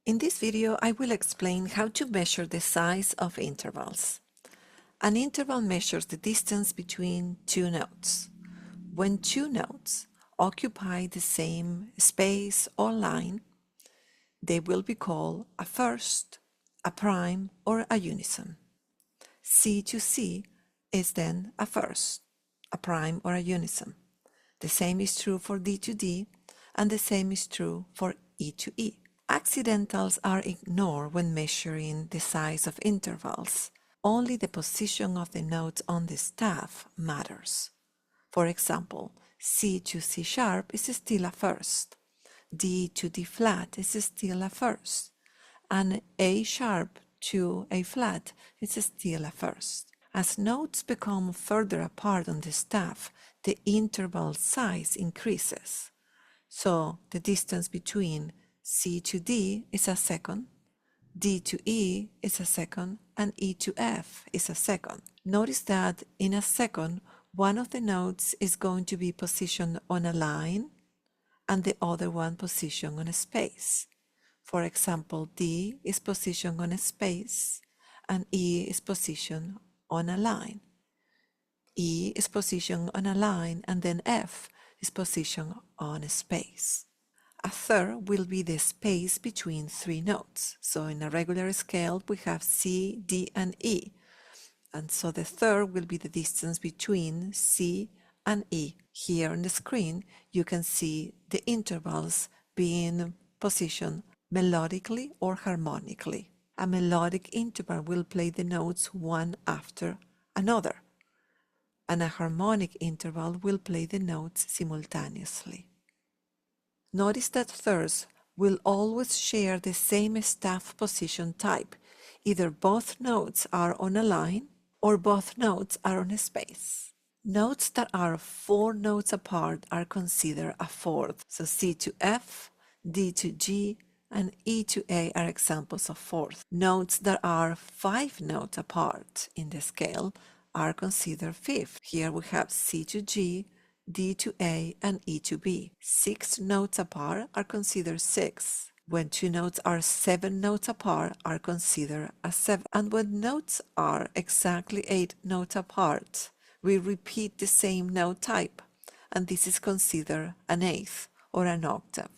In this video, I will explain how to measure the size of intervals. An interval measures the distance between two notes. When two notes occupy the same space or line, they will be called a first, a prime, or a unison. C to C is then a first, a prime, or a unison. The same is true for D to D, and the same is true for E to E. Accidentals are ignored when measuring the size of intervals. Only the position of the notes on the staff matters. For example, C to C sharp is still a first, D to D flat is still a first, and A sharp to A flat is still a first. As notes become further apart on the staff, the interval size increases. So the distance between C to D is a second, D to E is a second, and E to F is a second. Notice that in a second, one of the notes is going to be positioned on a line and the other one positioned on a space. For example, D is positioned on a space and E is positioned on a line. E is positioned on a line and then F is positioned on a space. A third will be the space between three notes. So in a regular scale, we have C, D, and E. And so the third will be the distance between C and E. Here on the screen, you can see the intervals being positioned melodically or harmonically. A melodic interval will play the notes one after another, and a harmonic interval will play the notes simultaneously. Notice that thirds will always share the same staff position type. Either both notes are on a line or both notes are on a space. Notes that are 4 notes apart are considered a fourth. So C to F, D to G, and E to A are examples of fourth. Notes that are 5 notes apart in the scale are considered fifth. Here we have C to G, D to A, and E to B. 6 notes apart are considered sixth. When two notes are 7 notes apart are considered a seventh. And when notes are exactly 8 notes apart, we repeat the same note type, and this is considered an eighth or an octave.